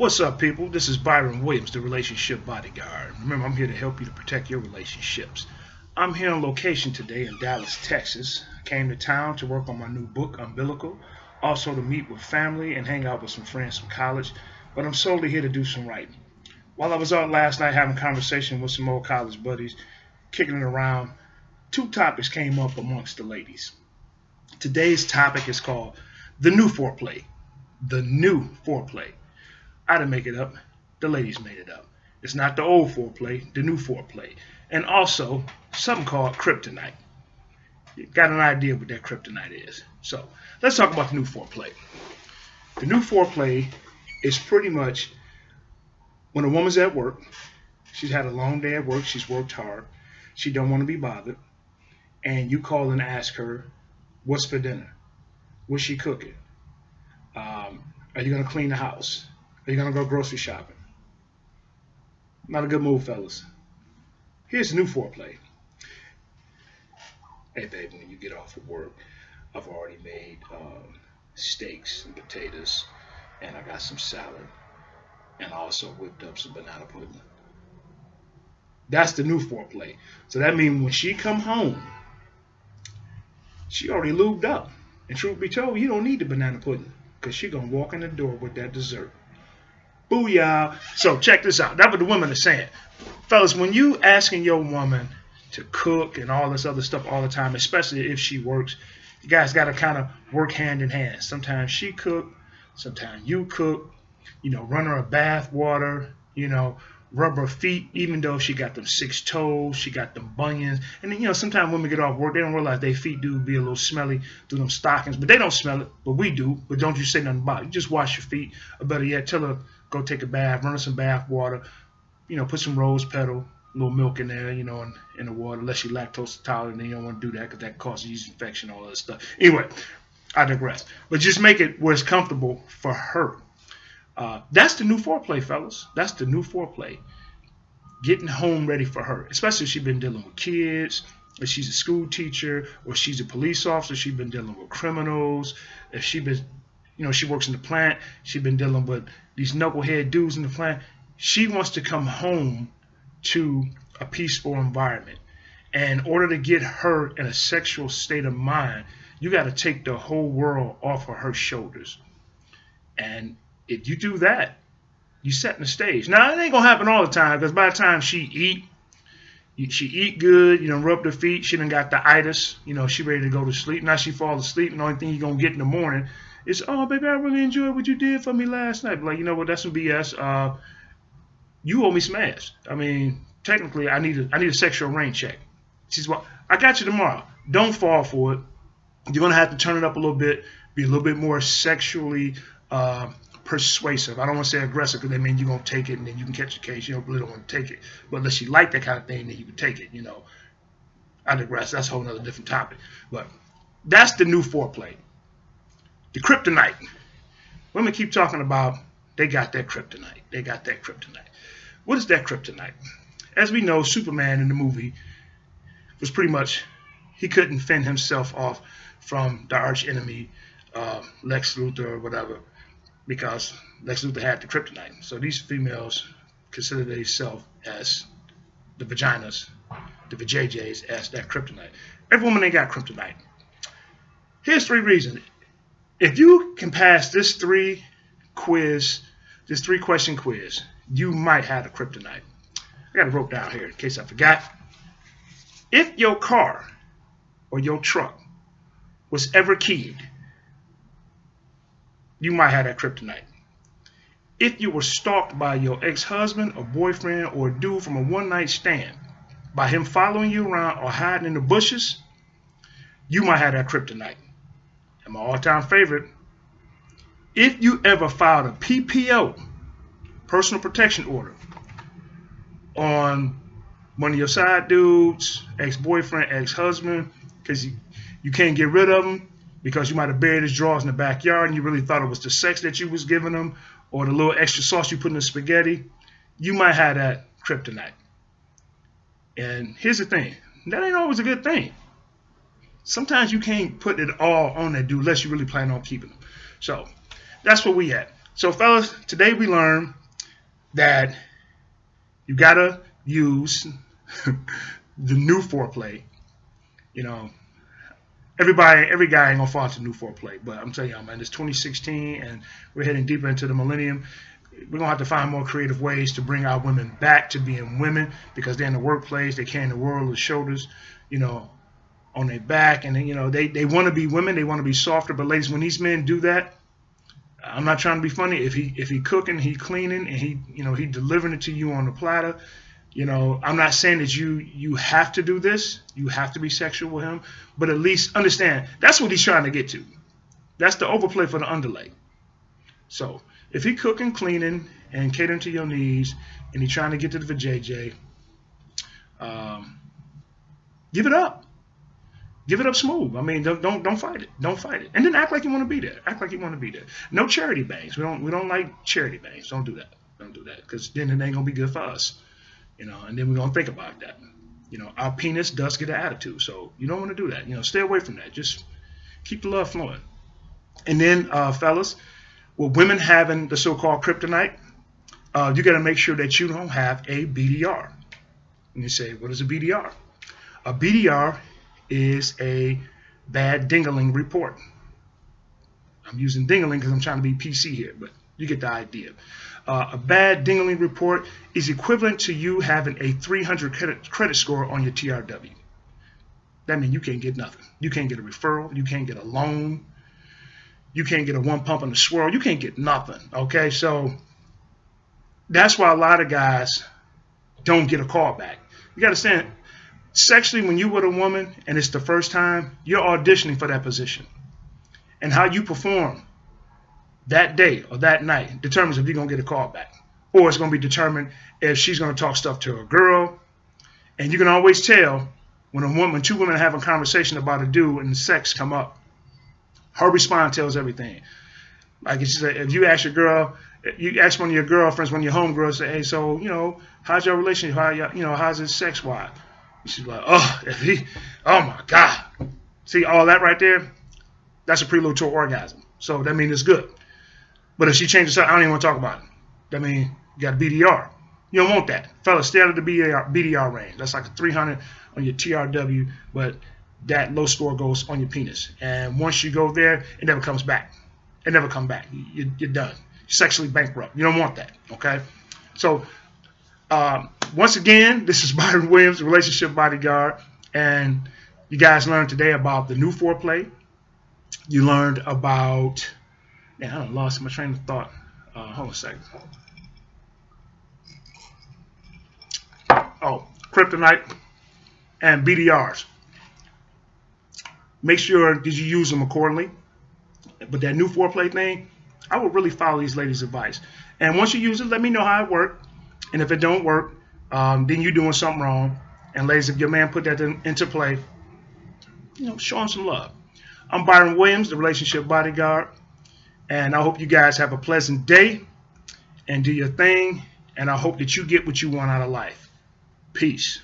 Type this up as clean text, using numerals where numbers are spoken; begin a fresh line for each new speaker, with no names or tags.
What's up, people? This is Byron Williams, the Relationship Bodyguard. Remember, I'm here to help you to protect your relationships. I'm here on location today in Dallas, Texas. I came to town to work on my new book, Umbilical, also to meet with family and hang out with some friends from college, but I'm solely here to do some writing. While I was out last night having a conversation with some old college buddies, kicking it around, two topics came up amongst the ladies. Today's topic is called The New Foreplay. The New Foreplay. I didn't make it up. The ladies made it up. It's not the old foreplay, the new foreplay. And also, something called Kryptonite. You got an idea what that Kryptonite is. So, let's talk about the new foreplay. The new foreplay is pretty much when a woman's at work, she's had a long day at work, she's worked hard, she don't want to be bothered, and you call and ask her, what's for dinner? What's she cooking? Are you going to clean the house? Are you going to go grocery shopping? Not a good move, fellas. Here's the new foreplay. Hey, baby, when you get off of work, I've already made steaks and potatoes, and I got some salad, and I also whipped up some banana pudding. That's the new foreplay. So that means when she come home, she already lubed up. And truth be told, you don't need the banana pudding because she's going to walk in the door with that dessert. Booyah. So check this out. That's what the women are saying. Fellas, when you asking your woman to cook and all this other stuff all the time, especially if she works, you guys got to kind of work hand in hand. Sometimes she cook, sometimes you cook, run her a bath water, rub her feet, even though she got them 6 toes, she got them bunions. And then, sometimes women get off work, they don't realize their feet do be a little smelly through them stockings, but they don't smell it, but we do. But don't you say nothing about it. You just wash your feet, or better yet, tell her, go take a bath, run her some bath water, put some rose petal, a little milk in there, in the water, unless you're lactose intolerant, then you don't want to do that because that causes yeast infection, all that stuff. Anyway, I digress. But just make it where it's comfortable for her. That's the new foreplay, fellas. That's the new foreplay. Getting home ready for her, especially if she's been dealing with kids, if she's a school teacher, or she's a police officer, she's been dealing with criminals, if she been, she works in the plant, she's been dealing with these knucklehead dudes in the plant. She wants to come home to a peaceful environment. And in order to get her in a sexual state of mind, you got to take the whole world off of her shoulders. And if you do that, you setting the stage. Now, it ain't going to happen all the time, because by the time she eat good, rub her feet, she done got the itis, she ready to go to sleep. Now she fall asleep, and the only thing you're going to get in the morning is, oh, baby, I really enjoyed what you did for me last night. But like, you know what, that's some BS. You owe me some ass. I mean, technically, I need a sexual rain check. She's, well, I got you tomorrow. Don't fall for it. You're going to have to turn it up a little bit, be a little bit more sexually persuasive. I don't want to say aggressive because that means you're going to take it and then you can catch the case. You really don't want to take it. But unless you like that kind of thing, then you can take it, I digress. That's a whole other different topic. But that's the new foreplay. The Kryptonite. Women keep talking about they got that Kryptonite. They got that Kryptonite. What is that Kryptonite? As we know, Superman in the movie was pretty much, he couldn't fend himself off from the arch enemy, Lex Luthor or whatever, because Lex Luthor had the Kryptonite. So these females consider themselves as the vaginas, the vajayjays, as that Kryptonite. Every woman ain't got Kryptonite. Here's 3 reasons. If you can pass this 3-question quiz, you might have a Kryptonite. I got it wrote down here in case I forgot. If your car or your truck was ever keyed, you might have that Kryptonite. If you were stalked by your ex-husband or boyfriend or a dude from a one-night stand, by him following you around or hiding in the bushes, you might have that Kryptonite. And my all-time favorite, if you ever filed a PPO, personal protection order, on one of your side dudes, ex-boyfriend, ex-husband, because you can't get rid of them, because you might have buried his drawers in the backyard and you really thought it was the sex that you was giving him or the little extra sauce you put in the spaghetti, you might have that Kryptonite. And here's the thing, that ain't always a good thing. Sometimes you can't put it all on that dude unless you really plan on keeping him. So that's where we at. So, fellas, today we learned that you gotta use the new foreplay. You know, every guy ain't gonna fall into new foreplay, but I'm telling y'all, man, it's 2016 and we're heading deeper into the millennium. We're gonna have to find more creative ways to bring our women back to being women, because they're in the workplace, they carry the world on their shoulders, you know, on their back, and then, you know, they want to be women, they want to be softer. But ladies, when these men do that, I'm not trying to be funny. If he cooking, he cleaning, and he delivering it to you on the platter. You know, I'm not saying that you have to do this. You have to be sexual with him, but at least understand that's what he's trying to get to. That's the overplay for the underlay. So if he cooking, cleaning, and catering to your needs, and he's trying to get to the vajayjay, give it up. Give it up smooth. I mean, don't fight it. Don't fight it. And then act like you want to be there. Act like you want to be there. No charity bangs. We don't like charity bangs. Don't do that. Don't do that, because then it ain't gonna be good for us. You know, and then we're gonna think about that. You know, our penis does get an attitude, so you don't want to do that. You know, stay away from that. Just keep the love flowing. And then, fellas, with women having the so-called kryptonite, you got to make sure that you don't have a BDR. And you say, what is a BDR? A BDR is a bad Ding-a-ling report. I'm using Ding-a-ling because I'm trying to be PC here, but you get the idea. A bad Ding-a-ling report is equivalent to you having a 300 credit score on your TRW. That means you can't get nothing. You can't get a referral. You can't get a loan. You can't get a one pump in the swirl. You can't get nothing. Okay, so that's why a lot of guys don't get a call back. You got to understand, sexually, when you with a woman and it's the first time, you're auditioning for that position. And how you perform that day or that night determines if you're going to get a call back. Or it's going to be determined if she's going to talk stuff to a girl. And you can always tell when two women have a conversation about a dude and sex come up. Her response tells everything. Like if you ask your girl, you ask one of your girlfriends, one of your homegirls, say, hey, so, you know, how's your relationship? How's it sex-wise? She's like, oh my God. See all that right there? That's a prelude to an orgasm. So that means it's good. But if she changes her, I don't even want to talk about it. That means you got a BDR. You don't want that. Fellas, stay out of the BDR range. That's like a 300 on your TRW, but that low score goes on your penis. And once you go there, it never comes back. It never comes back. You're done. You're sexually bankrupt. You don't want that, okay? So, once again, this is Byron Williams, Relationship Bodyguard. And you guys learned today about the new foreplay. You learned about... Man, I done lost my train of thought. Hold on a second. Oh, Kryptonite and BDRs. Make sure that you use them accordingly. But that new foreplay thing, I would really follow these ladies' advice. And once you use it, let me know how it worked. And if it don't work, then you're doing something wrong. And ladies, if your man put that into play, you know, show him some love. I'm Byron Williams, the Relationship Bodyguard. And I hope you guys have a pleasant day and do your thing. And I hope that you get what you want out of life. Peace.